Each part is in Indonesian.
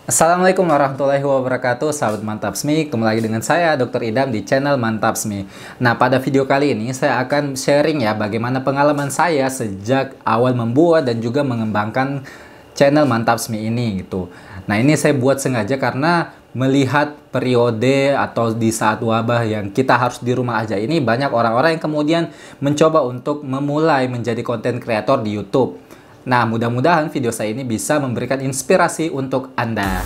Assalamualaikum warahmatullahi wabarakatuh, sahabat Mantapsmi. Kembali lagi dengan saya, Dr. Idam, di channel Mantapsmi. Nah, pada video kali ini saya akan sharing ya bagaimana pengalaman saya sejak awal membuat dan juga mengembangkan channel Mantapsmi ini gitu. Nah, ini saya buat sengaja karena melihat periode atau di saat wabah yang kita harus di rumah aja ini, banyak orang-orang yang kemudian mencoba untuk memulai menjadi konten kreator di YouTube. Nah, mudah-mudahan video saya ini bisa memberikan inspirasi untuk Anda.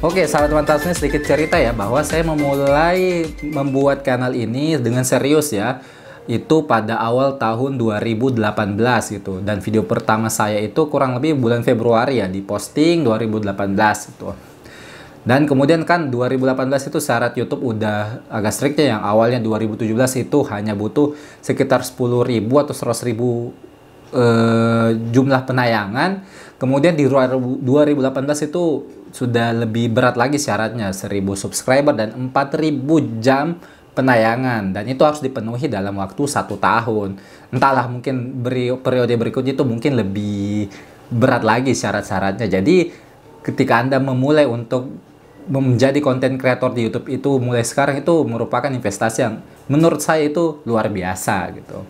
Oke, sahabat Mantapsmi, sedikit cerita ya bahwa saya memulai membuat kanal ini dengan serius ya. Itu pada awal tahun 2018 gitu. Dan video pertama saya itu kurang lebih bulan Februari ya, diposting 2018 gitu. Dan kemudian kan 2018 itu syarat YouTube udah agak strict ya, yang awalnya 2017 itu hanya butuh sekitar 10.000 atau 100.000 jumlah penayangan. Kemudian di 2018 itu sudah lebih berat lagi syaratnya, 1.000 subscriber dan 4.000 jam penayangan, dan itu harus dipenuhi dalam waktu 1 tahun. Entahlah, mungkin periode berikutnya itu mungkin lebih berat lagi syarat-syaratnya. Jadi ketika Anda memulai untuk menjadi konten kreator di YouTube itu mulai sekarang, itu merupakan investasi yang menurut saya itu luar biasa gitu.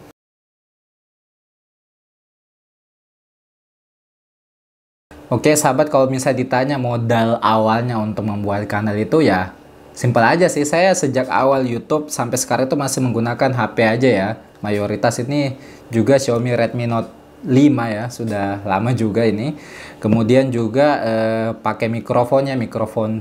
Oke sahabat, kalau misalnya ditanya modal awalnya untuk membuat kanal itu ya simpel aja sih. Saya sejak awal YouTube sampai sekarang itu masih menggunakan HP aja ya. Mayoritas ini juga Xiaomi Redmi Note 5 ya, sudah lama juga ini. Kemudian juga pakai mikrofon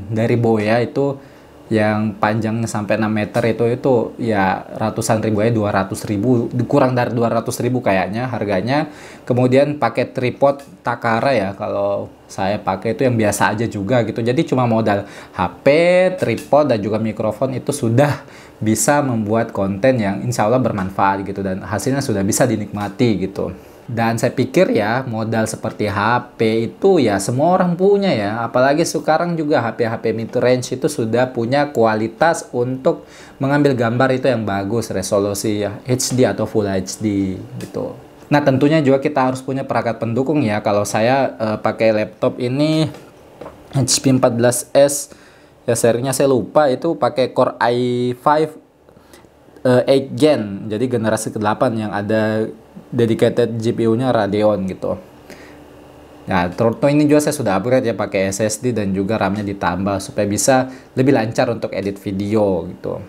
dari Boya itu yang panjangnya sampai 6 meter itu ya ratusan ribu ya, 200.000, kurang dari 200.000 kayaknya harganya. Kemudian pakai tripod Takara ya, kalau saya pakai itu yang biasa aja juga gitu. Jadi cuma modal HP, tripod, dan juga mikrofon itu sudah bisa membuat konten yang insya Allah bermanfaat gitu, dan hasilnya sudah bisa dinikmati gitu. Dan saya pikir ya modal seperti HP itu ya semua orang punya ya. Apalagi sekarang juga HP-HP mid-range itu sudah punya kualitas untuk mengambil gambar itu yang bagus, resolusi ya HD atau Full HD gitu. Nah, tentunya juga kita harus punya perangkat pendukung ya. Kalau saya pakai laptop ini HP 14S ya, serinya saya lupa, itu pakai Core i5 8 Gen, jadi generasi ke-8 yang ada dedicated GPU-nya Radeon gitu. Nah, terus ini juga saya sudah upgrade ya, pakai SSD dan juga RAM-nya ditambah supaya bisa lebih lancar untuk edit video gitu.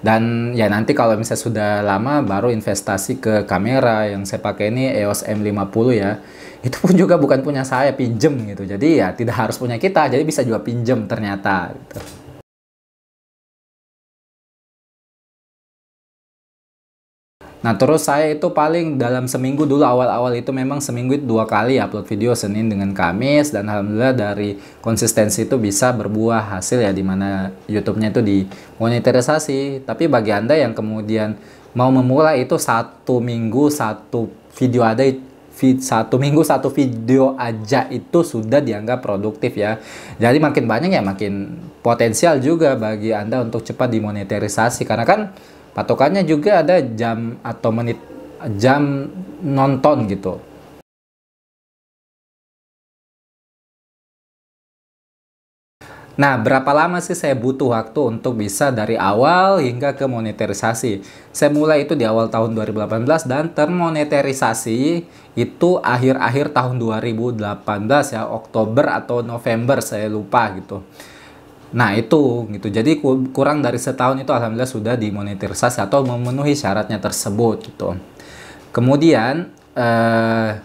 Dan ya nanti kalau misalnya sudah lama baru investasi ke kamera. Yang saya pakai ini EOS M50 ya. Itu pun juga bukan punya saya, pinjem gitu. Jadi ya tidak harus punya kita, jadi bisa juga pinjem ternyata gitu. Nah, terus saya itu paling dalam seminggu dulu, awal-awal itu memang seminggu itu 2 kali upload video, Senin dengan Kamis, dan alhamdulillah dari konsistensi itu bisa berbuah hasil ya, dimana YouTube-nya itu dimonetarisasi. Tapi bagi Anda yang kemudian mau memulai itu 1 minggu 1 video ada, 1 minggu 1 video aja itu sudah dianggap produktif ya. Jadi makin banyak ya makin potensial juga bagi Anda untuk cepat dimonetarisasi, karena kan patokannya juga ada jam atau menit, jam nonton gitu. Nah, berapa lama sih saya butuh waktu untuk bisa dari awal hingga ke monetarisasi? Saya mulai itu di awal tahun 2018 dan termonetarisasi itu akhir-akhir tahun 2018 ya, Oktober atau November saya lupa gitu. Nah itu gitu, jadi kurang dari setahun itu alhamdulillah sudah dimonetarisasi atau memenuhi syaratnya tersebut gitu. Kemudian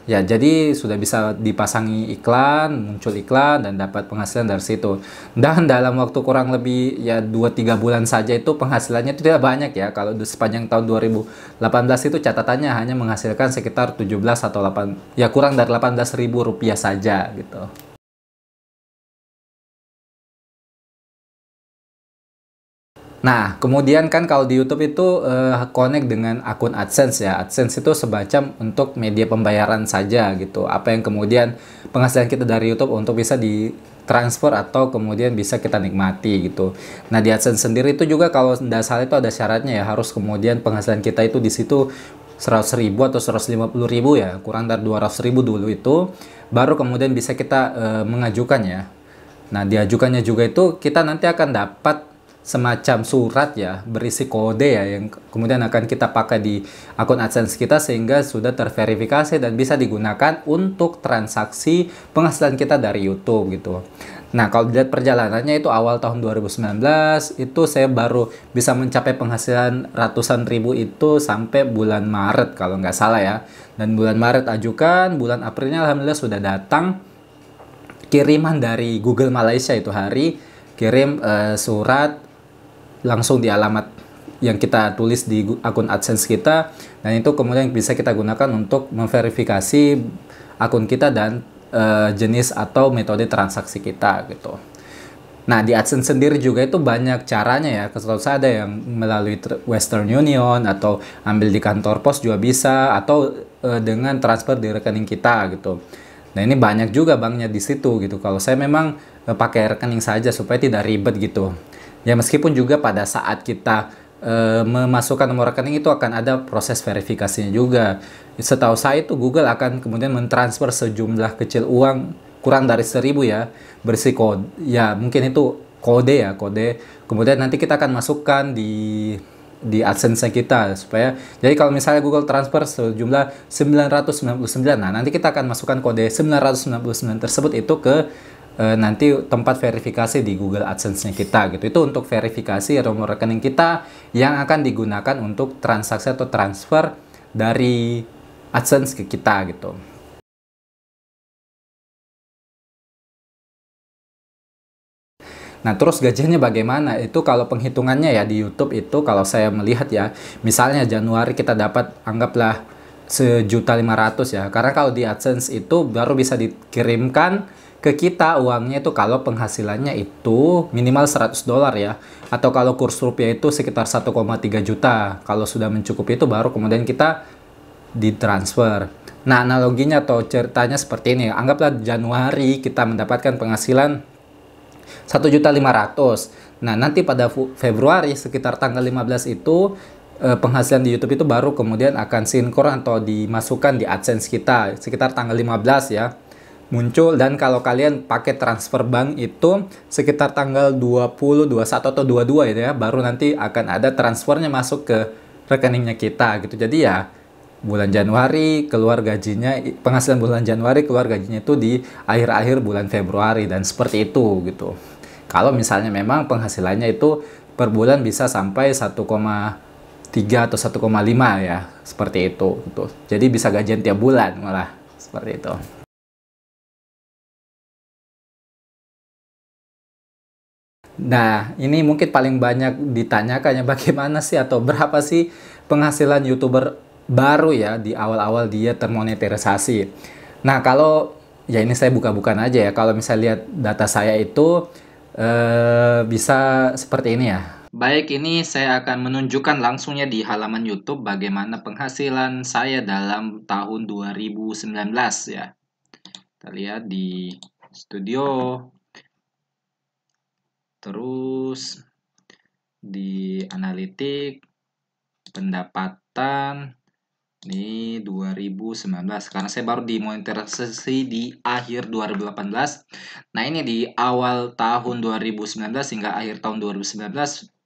ya jadi sudah bisa dipasangi iklan, muncul iklan, dan dapat penghasilan dari situ. Dan dalam waktu kurang lebih ya 2-3 bulan saja itu penghasilannya itu tidak banyak ya. Kalau sepanjang tahun 2018 itu catatannya hanya menghasilkan sekitar 17 atau 8, ya kurang dari 18.000 rupiah saja gitu. Nah, kemudian kan kalau di YouTube itu connect dengan akun AdSense ya. AdSense itu semacam untuk media pembayaran saja gitu. Apa yang kemudian penghasilan kita dari YouTube untuk bisa transfer atau kemudian bisa kita nikmati gitu. Nah, di AdSense sendiri itu juga kalau tidak salah itu ada syaratnya ya, harus kemudian penghasilan kita itu di situ 100.000 atau 150.000 ya, kurang dari 200.000 dulu itu, baru kemudian bisa kita mengajukan ya. Nah, diajukannya juga itu kita nanti akan dapat semacam surat ya, berisi kode ya, yang kemudian akan kita pakai di akun AdSense kita sehingga sudah terverifikasi dan bisa digunakan untuk transaksi penghasilan kita dari YouTube gitu. Nah, kalau dilihat perjalanannya itu awal tahun 2019, itu saya baru bisa mencapai penghasilan ratusan ribu itu sampai bulan Maret kalau nggak salah ya. Dan bulan Maret ajukan, bulan Aprilnya alhamdulillah sudah datang kiriman dari Google Malaysia itu hari, kirim surat langsung di alamat yang kita tulis di akun AdSense kita, dan itu kemudian bisa kita gunakan untuk memverifikasi akun kita dan jenis atau metode transaksi kita gitu. Nah, di AdSense sendiri juga itu banyak caranya ya. Kalau saya ada yang melalui Western Union atau ambil di kantor pos juga bisa, atau dengan transfer di rekening kita gitu. Nah, ini banyak juga banknya di situ gitu. Kalau saya memang pakai rekening saja supaya tidak ribet gitu. Ya, meskipun juga pada saat kita memasukkan nomor rekening itu akan ada proses verifikasinya juga. Setahu saya itu Google akan kemudian mentransfer sejumlah kecil uang kurang dari 1.000 ya, berisi kode. Ya, mungkin itu kode ya, kode. Kemudian nanti kita akan masukkan di AdSense kita supaya, jadi kalau misalnya Google transfer sejumlah 999, nah nanti kita akan masukkan kode 999 tersebut itu ke nanti tempat verifikasi di Google AdSense-nya kita gitu. Itu untuk verifikasi nomor rekening kita yang akan digunakan untuk transaksi atau transfer dari AdSense ke kita gitu. Nah, terus gajinya bagaimana? Itu kalau penghitungannya ya di YouTube itu kalau saya melihat ya, misalnya Januari kita dapat anggaplah 1.500.000 ya. Karena kalau di AdSense itu baru bisa dikirimkan ke kita uangnya itu kalau penghasilannya itu minimal $100 ya. Atau kalau kurs rupiah itu sekitar 1,3 juta. Kalau sudah mencukupi itu baru kemudian kita ditransfer. Nah, analoginya atau ceritanya seperti ini. Anggaplah Januari kita mendapatkan penghasilan 1.500.000. Nah, nanti pada Februari sekitar tanggal 15 itu penghasilan di YouTube itu baru kemudian akan sinkron atau dimasukkan di AdSense kita sekitar tanggal 15 ya. Muncul, dan kalau kalian pakai transfer bank itu sekitar tanggal 20, 21 atau 22 ya, baru nanti akan ada transfernya masuk ke rekeningnya kita gitu. Jadi ya bulan Januari keluar gajinya, penghasilan bulan Januari keluar gajinya itu di akhir-akhir bulan Februari dan seperti itu gitu. Kalau misalnya memang penghasilannya itu per bulan bisa sampai 1,3 atau 1,5 ya, seperti itu gitu. Jadi bisa gajian tiap bulan malah seperti itu. Nah, ini mungkin paling banyak ditanyakannya bagaimana sih atau berapa sih penghasilan YouTuber baru ya di awal-awal dia termonetisasi. Nah, kalau ya ini saya buka-bukaan aja ya. Kalau misalnya lihat data saya itu bisa seperti ini ya. Baik, ini saya akan menunjukkan langsungnya di halaman YouTube bagaimana penghasilan saya dalam tahun 2019 ya. Kita lihat di studio, terus di analitik, pendapatan, ini 2019 karena saya baru dimonetisasi di akhir 2018. Nah, ini di awal tahun 2019 hingga akhir tahun 2019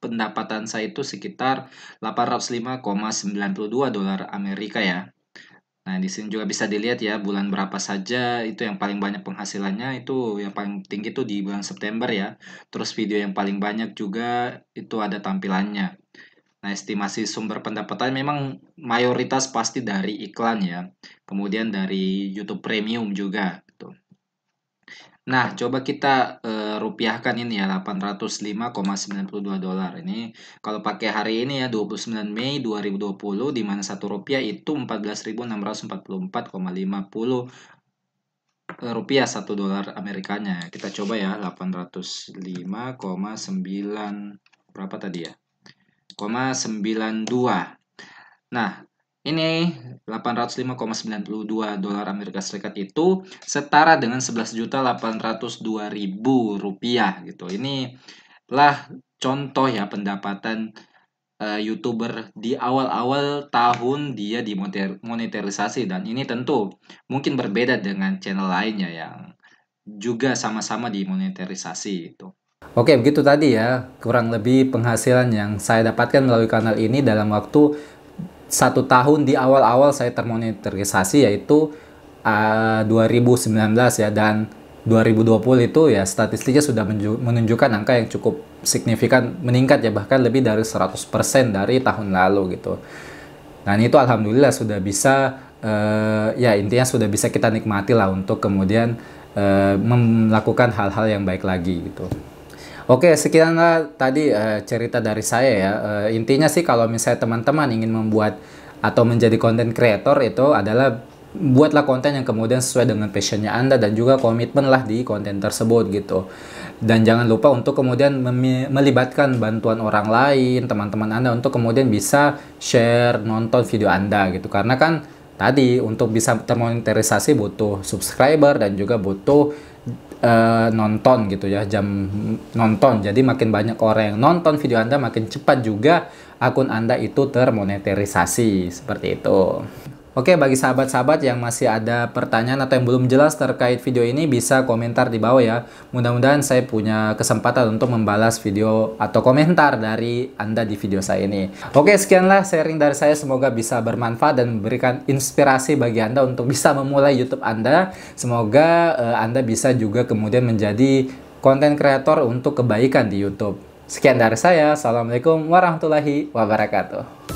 pendapatan saya itu sekitar $805,92 Amerika ya. Nah, di sini juga bisa dilihat ya bulan berapa saja itu yang paling banyak penghasilannya, itu yang paling tinggi itu di bulan September ya. Terus video yang paling banyak juga itu ada tampilannya. Nah, estimasi sumber pendapatan memang mayoritas pasti dari iklan ya. Kemudian dari YouTube Premium juga gitu. Nah, coba kita rupiahkan ini ya, $805,92. Ini kalau pakai hari ini ya, 29 Mei 2020, di mana Rp1 itu 14.644,50 rupiah $1 Amerikanya. Kita coba ya, 805,9 berapa tadi ya? 92. Nah, Ini 805,92 dolar Amerika Serikat itu setara dengan 11.802.000 rupiah gitu. Inilah contoh ya pendapatan YouTuber di awal-awal tahun dia dimonetarisasi, dan ini tentu mungkin berbeda dengan channel lainnya yang juga sama-sama dimonetarisasi itu. Oke, begitu tadi ya kurang lebih penghasilan yang saya dapatkan melalui kanal ini dalam waktu 1 tahun di awal-awal saya termonetarisasi, yaitu 2019 ya, dan 2020 itu ya statistiknya sudah menunjukkan angka yang cukup signifikan meningkat ya, bahkan lebih dari 100% dari tahun lalu gitu. Dan itu alhamdulillah sudah bisa ya intinya sudah bisa kita nikmati lah untuk kemudian melakukan hal-hal yang baik lagi gitu. Oke, sekianlah tadi cerita dari saya ya. Intinya sih kalau misalnya teman-teman ingin membuat atau menjadi content creator, itu adalah buatlah konten yang kemudian sesuai dengan passionnya Anda dan juga komitmen lah di konten tersebut gitu. Dan jangan lupa untuk kemudian melibatkan bantuan orang lain, teman-teman Anda, untuk kemudian bisa share, nonton video Anda gitu. Karena kan tadi untuk bisa termonetarisasi butuh subscriber dan juga butuh nonton gitu ya, jam nonton. Jadi makin banyak orang yang nonton video Anda, makin cepat juga akun Anda itu termonetarisasi, seperti itu. Oke, bagi sahabat-sahabat yang masih ada pertanyaan atau yang belum jelas terkait video ini, bisa komentar di bawah ya. Mudah-mudahan saya punya kesempatan untuk membalas video atau komentar dari Anda di video saya ini. Oke, sekianlah sharing dari saya. Semoga bisa bermanfaat dan memberikan inspirasi bagi Anda untuk bisa memulai YouTube Anda. Semoga Anda bisa juga kemudian menjadi konten kreator untuk kebaikan di YouTube. Sekian dari saya. Assalamualaikum warahmatullahi wabarakatuh.